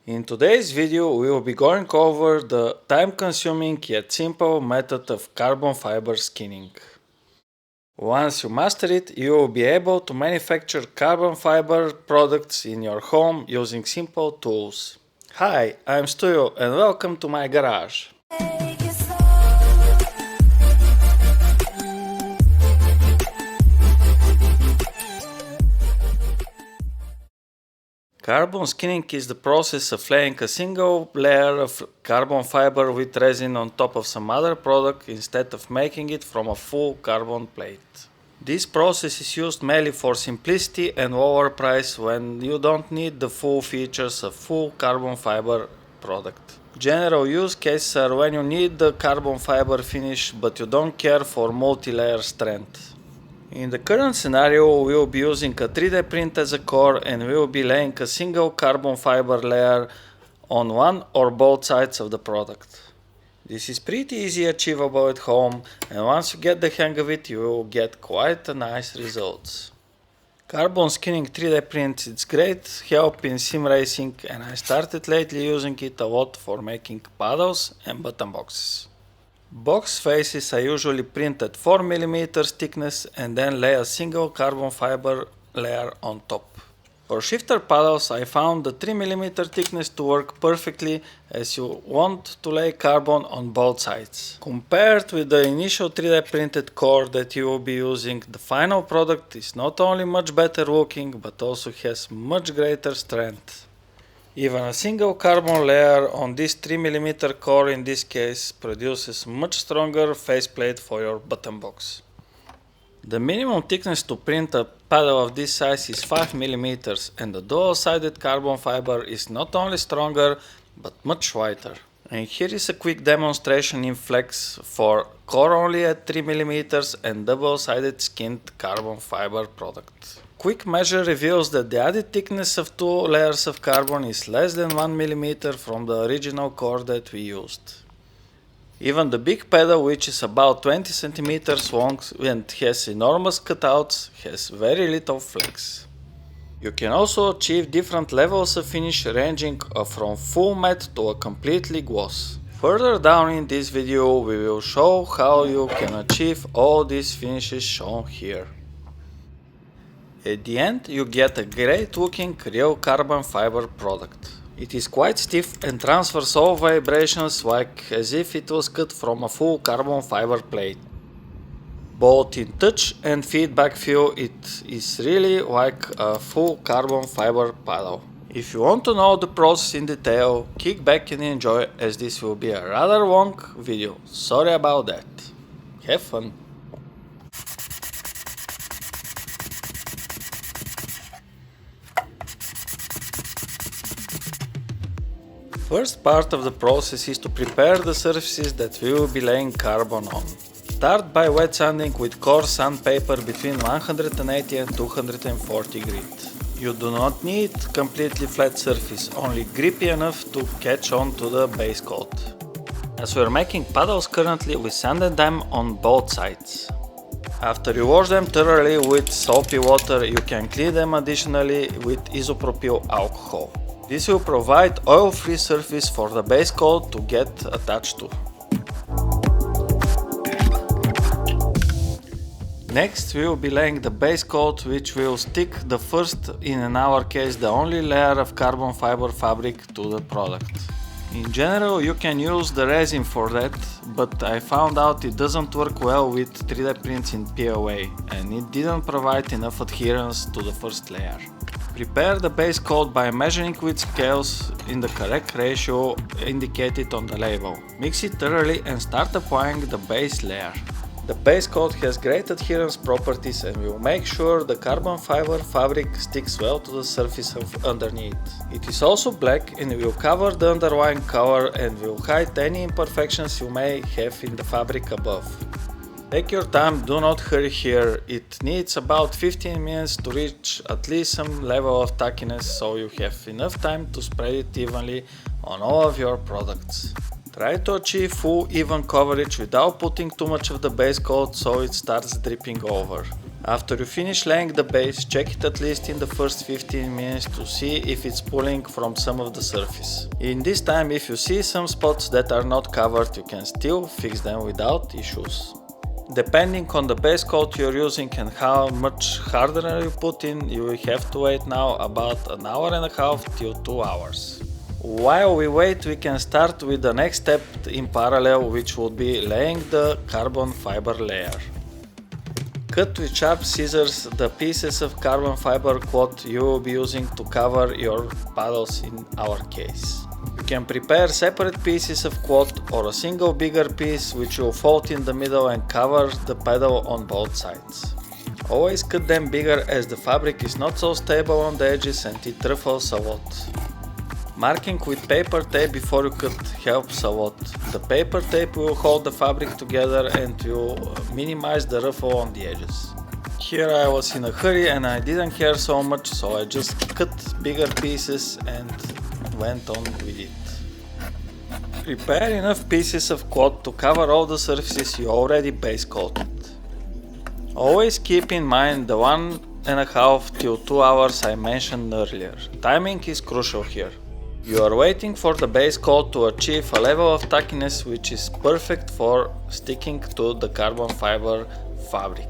In today's video we will be going over the time-consuming yet simple method of carbon fiber skinning. Once you master it, you will be able to manufacture carbon fiber products in your home using simple tools. Hi, I'm Stujo and welcome to my garage. Carbon skinning is the process of laying a single layer of carbon fiber with resin on top of some other product instead of making it from a full carbon plate. This process is used mainly for simplicity and lower price when you don't need the full features of full carbon fiber product. General use cases are when you need the carbon fiber finish but you don't care for multi-layer strength. In the current scenario, we will be using a 3D print as a core and we will be laying a single carbon fiber layer on one or both sides of the product. This is pretty easy achievable at home, and once you get the hang of it, you will get quite a nice results. Carbon skinning 3D prints is great help in sim racing, and I started lately using it a lot for making paddles and button boxes. Box faces I usually print at 4mm thickness and then lay a single carbon fiber layer on top. For shifter paddles I found the 3mm thickness to work perfectly, as you want to lay carbon on both sides. Compared with the initial 3D printed core that you will be using, the final product is not only much better looking but also has much greater strength. Even a single carbon layer on this 3mm core in this case produces much stronger faceplate for your button box. The minimum thickness to print a paddle of this size is 5mm, and the dual-sided carbon fiber is not only stronger but much whiter. And here is a quick demonstration in flex for core only at 3mm and double-sided skinned carbon fiber product. Quick measure reveals that the added thickness of two layers of carbon is less than 1mm from the original core that we used. Even the big pedal, which is about 20 cm long and has enormous cutouts, has very little flex. You can also achieve different levels of finish ranging from full matte to a completely gloss. Further down in this video we will show how you can achieve all these finishes shown here. At the end you get a great looking real carbon fiber product. It is quite stiff and transfers all vibrations like as if it was cut from a full carbon fiber plate. Both in touch and feedback feel it is really like a full carbon fiber paddle. If you want to know the process in detail, kick back and enjoy, as this will be a rather long video. Sorry about that. Have fun! First part of the process is to prepare the surfaces that we will be laying carbon on. Start by wet sanding with coarse sandpaper between 180 and 240 grit. You do not need completely flat surface, only grippy enough to catch on to the base coat. As we are making paddles currently, we sanded them on both sides. After you wash them thoroughly with soapy water, you can clean them additionally with isopropyl alcohol. This will provide oil-free surface for the base coat to get attached to. Next we will be laying the base coat, which will stick the first, in our case the only layer of carbon fiber fabric to the product. In general you can use the resin for that, but I found out it doesn't work well with 3D prints in POA and it didn't provide enough adherence to the first layer. Prepare the base coat by measuring with scales in the correct ratio indicated on the label. Mix it thoroughly and start applying the base layer. The base coat has great adherence properties and will make sure the carbon fiber fabric sticks well to the surface of underneath. It is also black and will cover the underlying color and will hide any imperfections you may have in the fabric above. Take your time, do not hurry here. It needs about 15 minutes to reach at least some level of tackiness, so you have enough time to spread it evenly on all of your products. Try to achieve full even coverage without putting too much of the base coat so it starts dripping over. After you finish laying the base, check it at least in the first 15 minutes to see if it's pulling from some of the surface. In this time, if you see some spots that are not covered, you can still fix them without issues. Depending on the base coat you're using and how much hardener you put in, you will have to wait now about an hour and a half till 2 hours. While we wait, we can start with the next step in parallel, which would be laying the carbon fiber layer. Cut with sharp scissors the pieces of carbon fiber quad you will be using to cover your paddles in our case. You can prepare separate pieces of quad or a single bigger piece which will fold in the middle and cover the paddle on both sides. Always cut them bigger as the fabric is not so stable on the edges and it ruffles a lot. Marking with paper tape before you cut helps a lot. The paper tape will hold the fabric together and will minimize the ruffle on the edges. Here I was in a hurry and I didn't care so much, so I just cut bigger pieces and went on with it. Prepare enough pieces of quad to cover all the surfaces you already base coated. Always keep in mind the 1.5 till 2 hours I mentioned earlier. Timing is crucial here. You are waiting for the base coat to achieve a level of tackiness which is perfect for sticking to the carbon fiber fabric.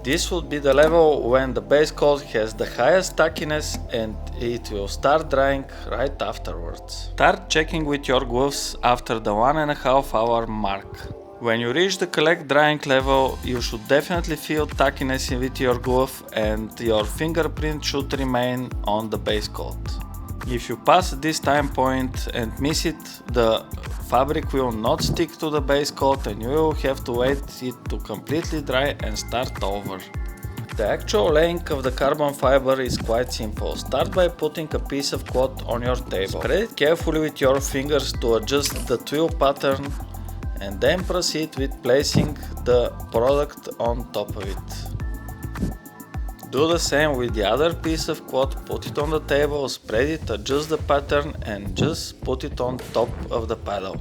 This would be the level when the base coat has the highest tackiness and it will start drying right afterwards. Start checking with your gloves after the 1.5 hour mark. When you reach the collect drying level, you should definitely feel tackiness with your glove and your fingerprint should remain on the base coat. If you pass this time point and miss it, the fabric will not stick to the base coat and you will have to wait it to completely dry and start over. The actual laying of the carbon fiber is quite simple. Start by putting a piece of quad on your table. Spread it carefully with your fingers to adjust the twill pattern and then proceed with placing the product on top of it. Do the same with the other piece of quad, put it on the table, spread it, adjust the pattern and just put it on top of the paddle.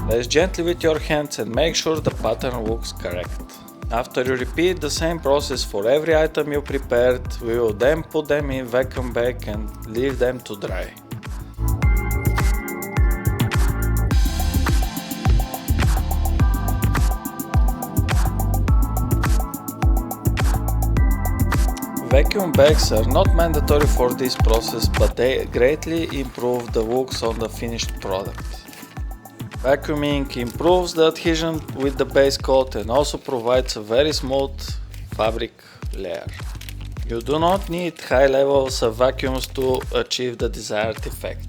Place gently with your hands and make sure the pattern looks correct. After you repeat the same process for every item you prepared, we will then put them in vacuum bag and leave them to dry. Vacuum bags are not mandatory for this process, but they greatly improve the looks on the finished product. Vacuuming improves the adhesion with the base coat and also provides a very smooth fabric layer. You do not need high levels of vacuums to achieve the desired effect.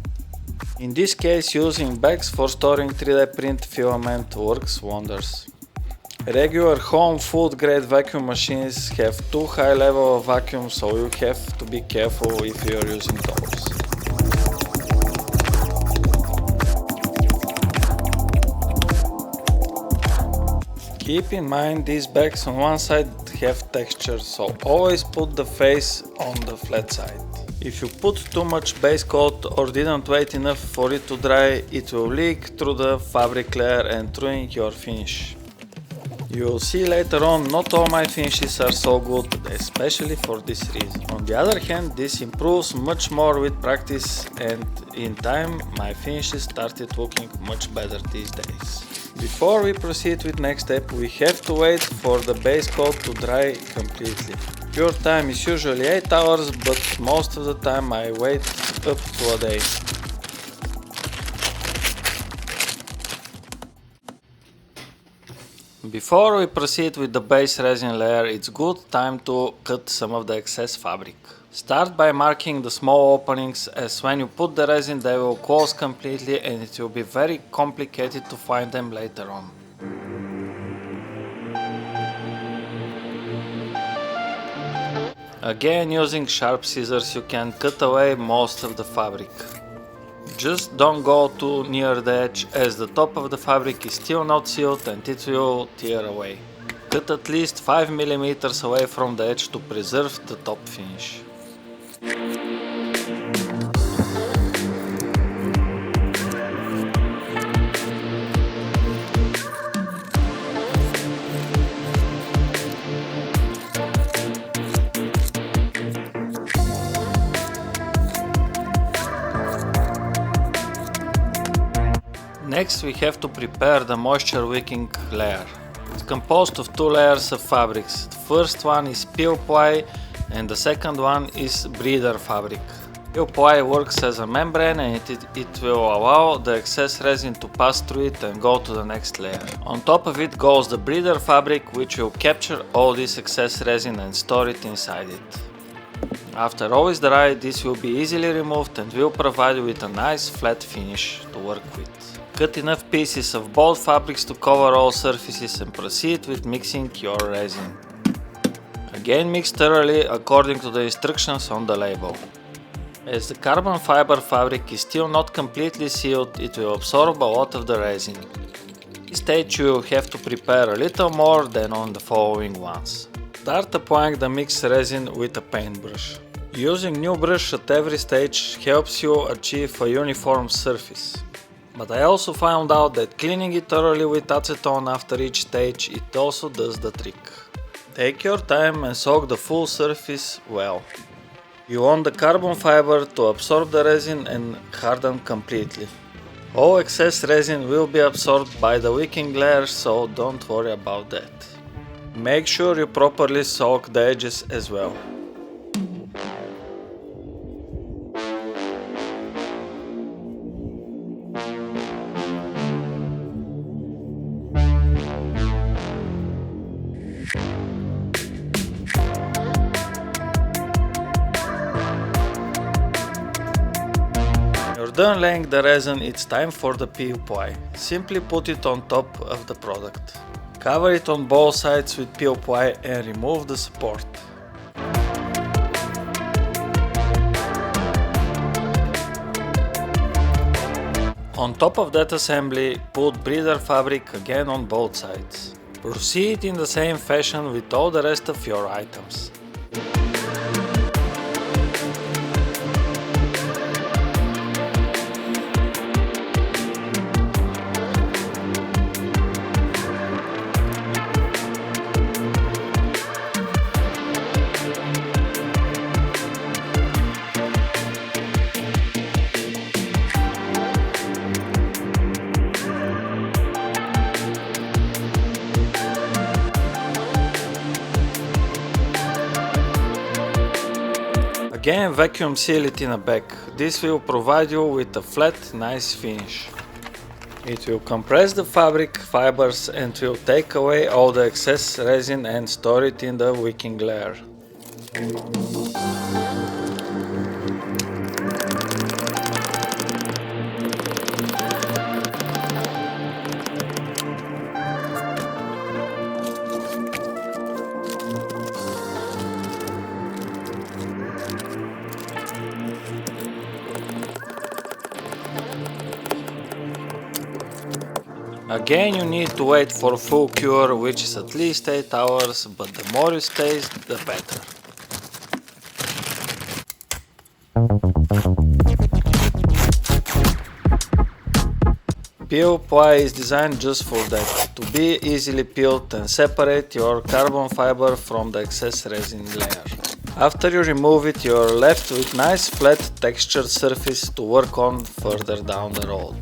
In this case, using bags for storing 3D print filament works wonders. Regular home food grade vacuum machines have too high level of vacuum, so you have to be careful if you are using those. Keep in mind these bags on one side have texture, so always put the face on the flat side. If you put too much base coat or didn't wait enough for it to dry, it will leak through the fabric layer and ruin your finish. You will see later on not all my finishes are so good, especially for this reason. On the other hand, this improves much more with practice and in time my finishes started looking much better these days. Before we proceed with next step, we have to wait for the base coat to dry completely. Cure time is usually 8 hours, but most of the time I wait up to a day. Before we proceed with the base resin layer, it's good time to cut some of the excess fabric. Start by marking the small openings, as when you put the resin they will close completely and it will be very complicated to find them later on. Again, using sharp scissors you can cut away most of the fabric. Just don't go too near the edge, as the top of the fabric is still not sealed and it will tear away. Cut at least 5 mm away from the edge to preserve the top finish. Next we have to prepare the moisture wicking layer. It's composed of two layers of fabrics. The first one is POY and the second one is breather fabric. POY works as a membrane and it will allow the excess resin to pass through it and go to the next layer. On top of it goes the breather fabric, which will capture all this excess resin and store it inside it. After all is dry, this will be easily removed and will provide you with a nice flat finish to work with. Cut enough pieces of both fabrics to cover all surfaces and proceed with mixing your resin. Again, mix thoroughly according to the instructions on the label. As the carbon fiber fabric is still not completely sealed, it will absorb a lot of the resin. At this stage you will have to prepare a little more than on the following ones. Start applying the mixed resin with a paintbrush. Using new brush at every stage helps you achieve a uniform surface. But I also found out that cleaning it thoroughly with acetone after each stage, it also does the trick. Take your time and soak the full surface well. You want the carbon fiber to absorb the resin and harden completely. All excess resin will be absorbed by the wicking layer, so don't worry about that. Make sure you properly soak the edges as well. Done laying the resin, it's time for the POY. Simply put it on top of the product. Cover it on both sides with POY and remove the support. On top of that assembly, put breather fabric again on both sides. Proceed in the same fashion with all the rest of your items. Again, vacuum seal it in a bag. This will provide you with a flat, nice finish. It will compress the fabric fibers and will take away all the excess resin and store it in the wicking layer. Again, you need to wait for full cure, which is at least 8 hours, but the more it stays, the better. POY is designed just for that, to be easily peeled and separate your carbon fiber from the excess resin layer. After you remove it, you are left with nice flat textured surface to work on further down the road.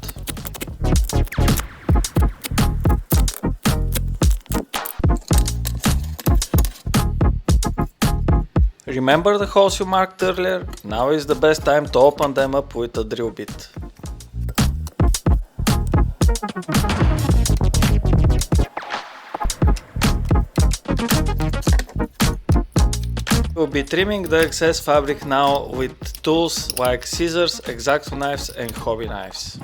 Remember the holes you marked earlier? Now is the best time to open them up with a drill bit. We'll be trimming the excess fabric now with tools like scissors, X-Acto knives and hobby knives.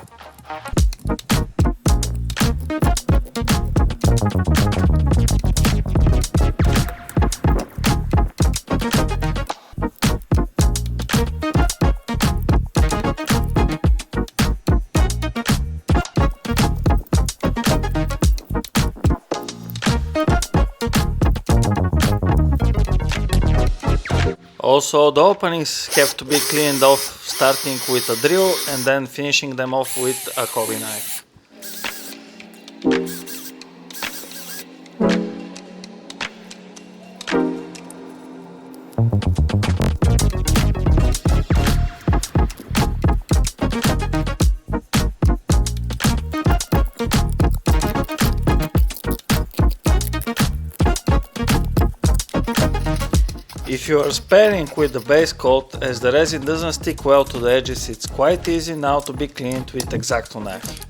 Also, the openings have to be cleaned off, starting with a drill and then finishing them off with a hobby knife. If you are sparing with the base coat, as the resin doesn't stick well to the edges, it's quite easy now to be cleaned with X-Acto knife.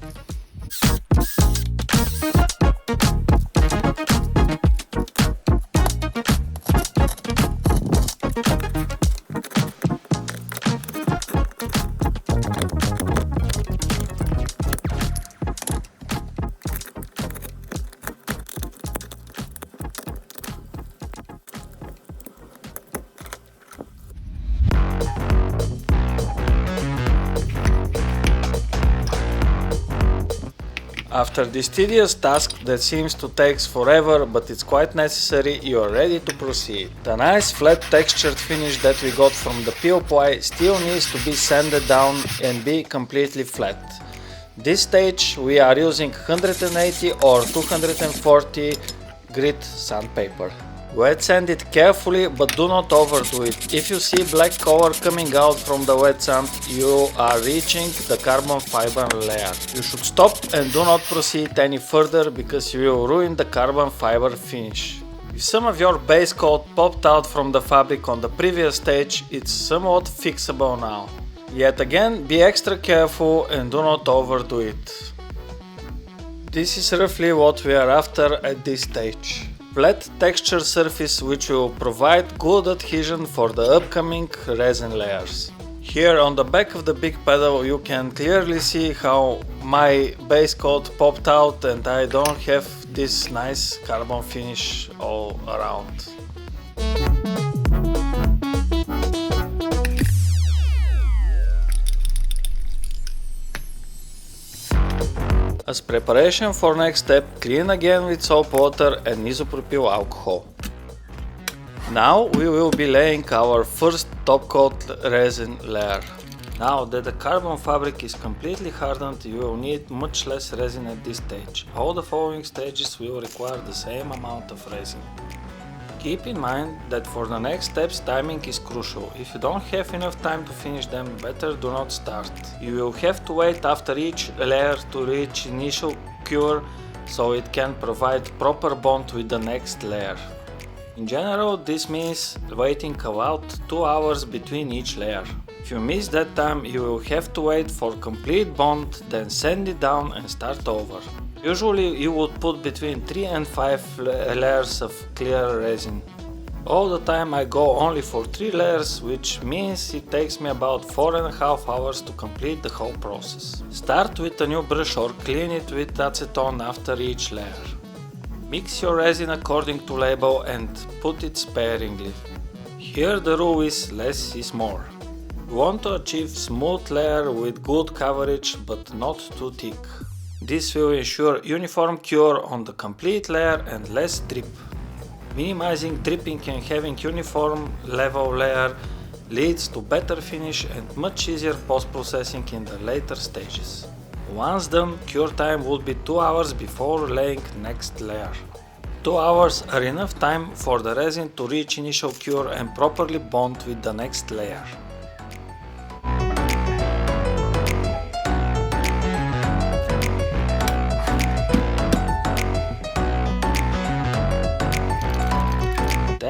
After this tedious task that seems to take forever, but it's quite necessary, you are ready to proceed. The nice flat textured finish that we got from the POY still needs to be sanded down and be completely flat. This stage we are using 180 or 240 grit sandpaper. Wet sand it carefully, but do not overdo it. If you see black color coming out from the wet sand, you are reaching the carbon fiber layer. You should stop and do not proceed any further because you will ruin the carbon fiber finish. If some of your base coat popped out from the fabric on the previous stage, it's somewhat fixable now. Yet again, be extra careful and do not overdo it. This is roughly what we are after at this stage. Flat texture surface which will provide good adhesion for the upcoming resin layers. Here on the back of the big pedal you can clearly see how my base coat popped out and I don't have this nice carbon finish all around. As preparation for next step, clean again with soap water and isopropyl alcohol. Now we will be laying our first top coat resin layer. Now that the carbon fabric is completely hardened, you will need much less resin at this stage. All the following stages will require the same amount of resin. Keep in mind that for the next steps timing is crucial. If you don't have enough time to finish them, better do not start. You will have to wait after each layer to reach initial cure so it can provide proper bond with the next layer. In general, this means waiting about 2 hours between each layer. If you miss that time, you will have to wait for complete bond, then sand it down and start over. Usually you would put between 3 and 5 layers of clear resin. All the time I go only for 3 layers, which means it takes me about 4.5 hours to complete the whole process. Start with a new brush or clean it with acetone after each layer. Mix your resin according to label and put it sparingly. Here the rule is less is more. You want to achieve smooth layer with good coverage but not too thick. This will ensure uniform cure on the complete layer and less drip. Minimizing dripping and having uniform level layer leads to better finish and much easier post-processing in the later stages. Once done, cure time will be 2 hours before laying next layer. 2 hours are enough time for the resin to reach initial cure and properly bond with the next layer.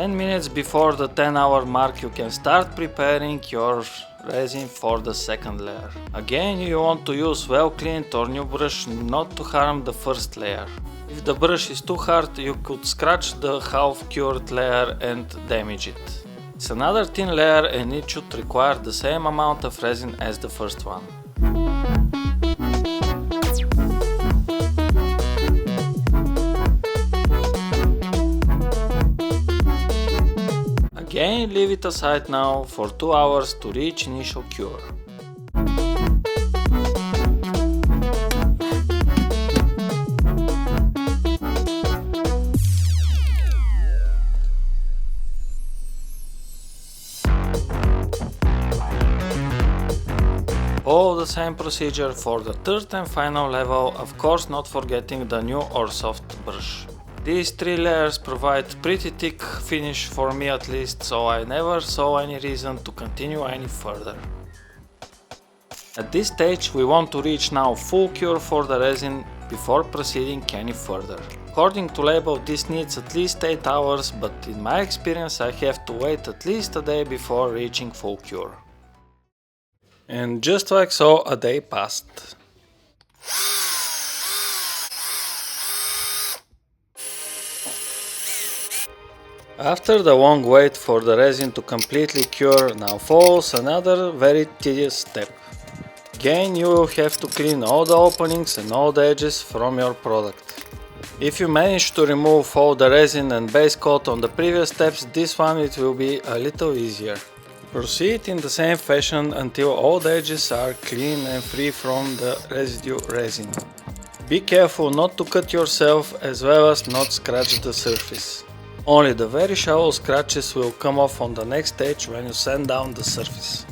Minutes before the 10-hour mark you can start preparing your resin for the second layer. Again, you want to use well cleaned or new brush not to harm the first layer. If the brush is too hard, you could scratch the half cured layer and damage it. It's another thin layer and it should require the same amount of resin as the first one. Again, leave it aside now for 2 hours to reach initial cure. All the same procedure for the third and final level, of course not forgetting the new or soft brush. These 3 layers provide pretty thick finish for me at least, so I never saw any reason to continue any further. At this stage we want to reach now full cure for the resin before proceeding any further. According to label, this needs at least 8 hours, but in my experience I have to wait at least a day before reaching full cure. And just like so, a day passed. After the long wait for the resin to completely cure, now follows another very tedious step. Again, you will have to clean all the openings and all the edges from your product. If you manage to remove all the resin and base coat on the previous steps, this one it will be a little easier. Proceed in the same fashion until all the edges are clean and free from the residue resin. Be careful not to cut yourself as well as not scratch the surface. Only the very shallow scratches will come off on the next stage when you sand down the surface.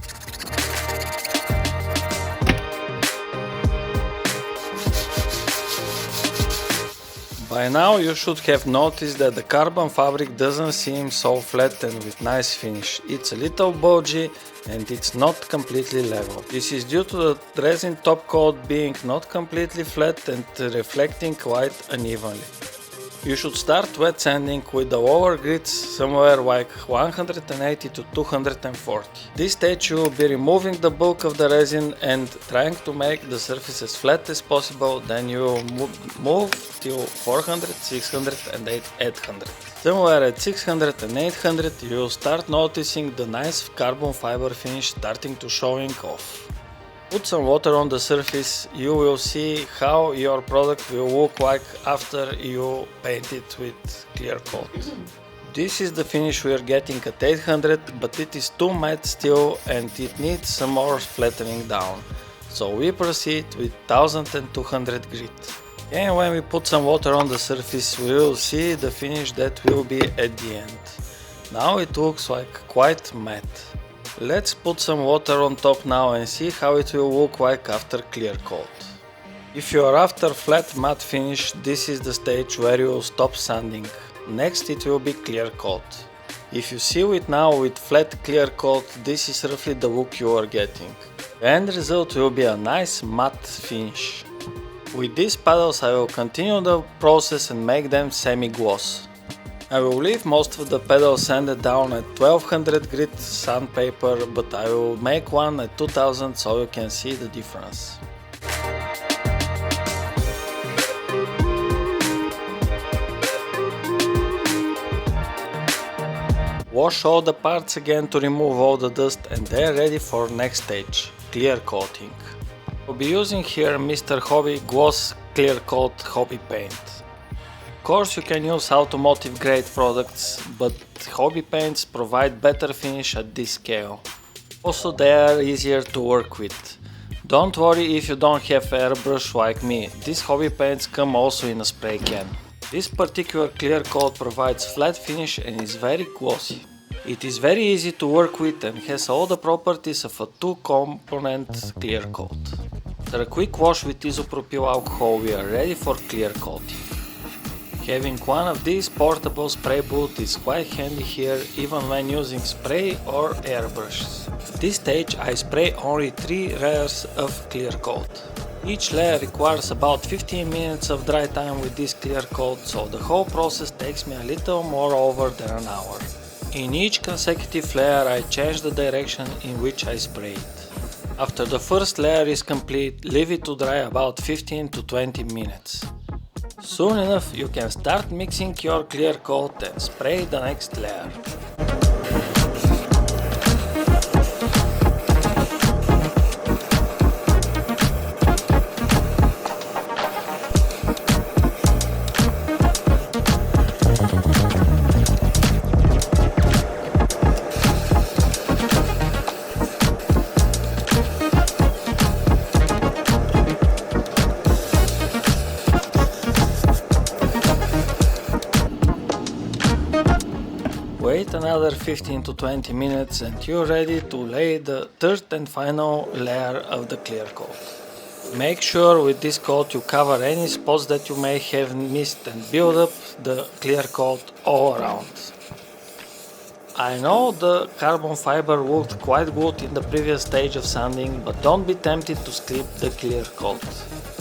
By now you should have noticed that the carbon fabric doesn't seem so flat and with nice finish. It's a little bulgy and it's not completely level. This is due to the resin top coat being not completely flat and reflecting quite unevenly. You should start wet sanding with the lower grits somewhere like 180 to 240. This stage you will be removing the bulk of the resin and trying to make the surface as flat as possible, then you will move till 400, 600 and 800. Somewhere at 600 and 800 you will start noticing the nice carbon fiber finish starting to showing off. Put some water on the surface, you will see how your product will look like after you paint it with clear coat. This is the finish we are getting at 800, but it is too matte still and it needs some more flattening down. So we proceed with 1200 grit. And when we put some water on the surface, we will see the finish that will be at the end. Now it looks like quite matte. Let's put some water on top now and see how it will look like after clear coat. If you are after flat matte finish, this is the stage where you will stop sanding. Next it will be clear coat. If you seal it now with flat clear coat, this is roughly the look you are getting. The end result will be a nice matte finish. With these paddles I will continue the process and make them semi-gloss. I will leave most of the pedals sanded down at 1200 grit sandpaper, but I will make one at 2000 so you can see the difference. Wash all the parts again to remove all the dust and they are ready for next stage, clear coating. I will be using here Mr. Hobby Gloss Clear Coat Hobby Paint. Of course you can use automotive grade products, but hobby paints provide better finish at this scale. Also they are easier to work with. Don't worry if you don't have airbrush like me, these hobby paints come also in a spray can. This particular clear coat provides flat finish and is very glossy. It is very easy to work with and has all the properties of a two-component clear coat. After a quick wash with isopropyl alcohol we are ready for clear coating. Having one of these portable spray boots is quite handy here even when using spray or airbrushes. At this stage I spray only 3 layers of clear coat. Each layer requires about 15 minutes of dry time with this clear coat, so the whole process takes me a little more over than an hour. In each consecutive layer I change the direction in which I spray it. After the first layer is complete, leave it to dry about 15 to 20 minutes. Soon enough you can start mixing your clear coat and spray the next layer. Wait another 15 to 20 minutes and you're ready to lay the third and final layer of the clear coat. Make sure with this coat you cover any spots that you may have missed and build up the clear coat all around. I know the carbon fiber looked quite good in the previous stage of sanding, but don't be tempted to skip the clear coat.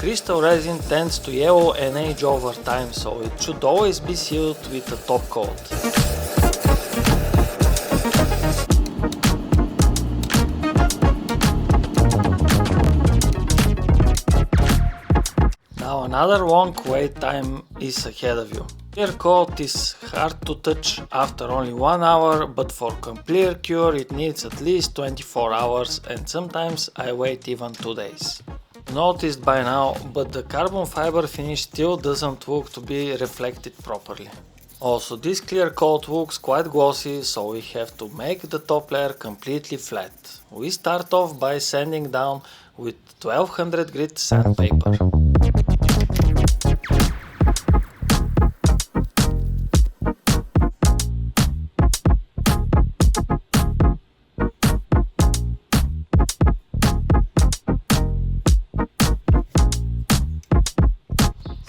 crystal resin tends to yellow and age over time, so it should always be sealed with a top coat. Now another long wait time is ahead of you. Clear coat is hard to touch after only 1 hour, but for complete cure it needs at least 24 hours and sometimes I wait even 2 days. Noticed by now, but the carbon fiber finish still doesn't look to be reflected properly. Also, this clear coat looks quite glossy, so we have to make the top layer completely flat. We start off by sanding down with 1200 grit sandpaper.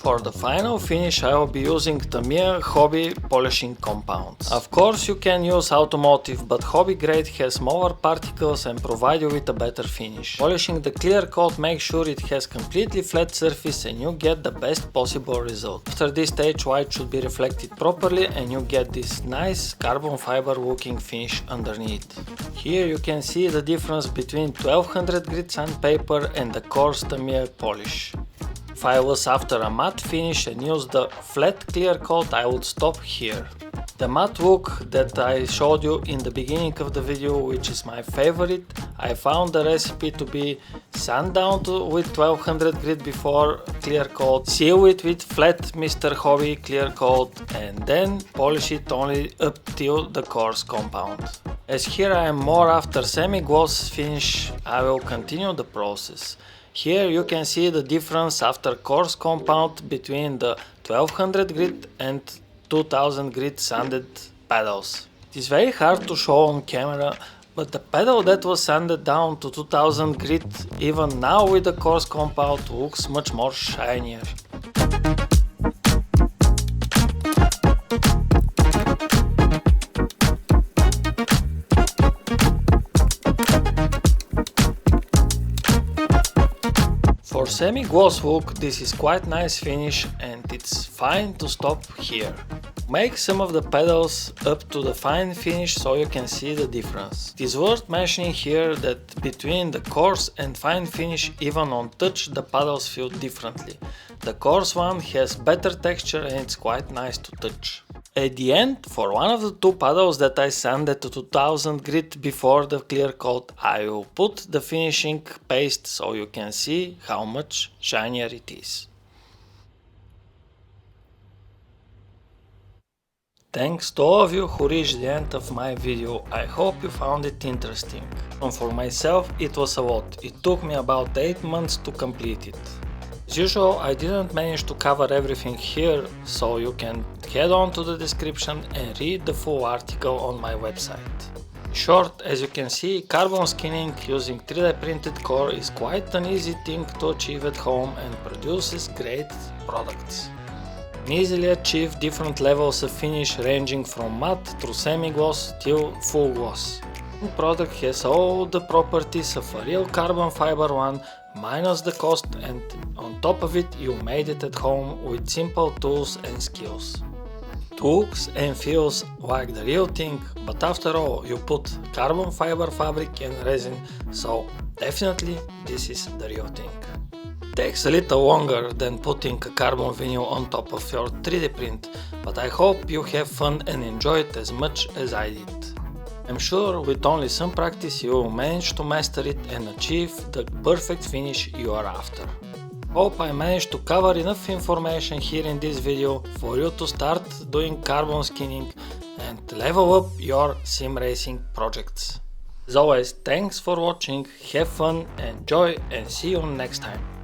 For the final finish I will be using Tamiya Hobby polishing compounds. Of course you can use automotive, but hobby grade has smaller particles and provide you with a better finish. Polishing the clear coat makes sure it has completely flat surface and you get the best possible result. After this stage white should be reflected properly and you get this nice carbon fiber looking finish underneath. Here you can see the difference between 1200 grit sandpaper and the coarse Tamiya polish. If I was after a matte finish and used the flat clear coat, I would stop here. The matte look that I showed you in the beginning of the video, which is my favorite, I found the recipe to be sand down with 1200 grit before clear coat, seal it with flat Mr. Hobby clear coat and then polish it only up till the coarse compound. As here I am more after semi-gloss finish, I will continue the process. Here you can see the difference after coarse compound between the 1200 grit and 2000 grit sanded pedals. It is very hard to show on camera, but the pedal that was sanded down to 2000 grit even now with the coarse compound looks much more shinier. For semi-gloss look this is quite nice finish and it's fine to stop here. Make some of the pedals up to the fine finish so you can see the difference. It is worth mentioning here that between the coarse and fine finish even on touch the pedals feel differently. The coarse one has better texture and it's quite nice to touch. At the end, for one of the two pedals that I sanded to 2000 grit before the clear coat, I will put the finishing paste so you can see how much shinier it is. Thanks to all of you who reached the end of my video, I hope you found it interesting. And for myself it was a lot, it took me about 8 months to complete it. As usual, I didn't manage to cover everything here, so you can head on to the description and read the full article on my website. In short, as you can see, carbon skinning using 3D printed core is quite an easy thing to achieve at home and produces great products. You can easily achieve different levels of finish ranging from matte through semi-gloss till full gloss. The product has all the properties of a real carbon fiber one minus the cost, and on top of it you made it at home with simple tools and skills. It looks and feels like the real thing, but after all you put carbon fiber fabric and resin, so definitely this is the real thing. It takes a little longer than putting a carbon vinyl on top of your 3D print, but I hope you have fun and enjoy it as much as I did. I'm sure with only some practice you will manage to master it and achieve the perfect finish you are after. Hope I managed to cover enough information here in this video for you to start doing carbon skinning and level up your sim racing projects. As always, thanks for watching, have fun, enjoy and see you next time.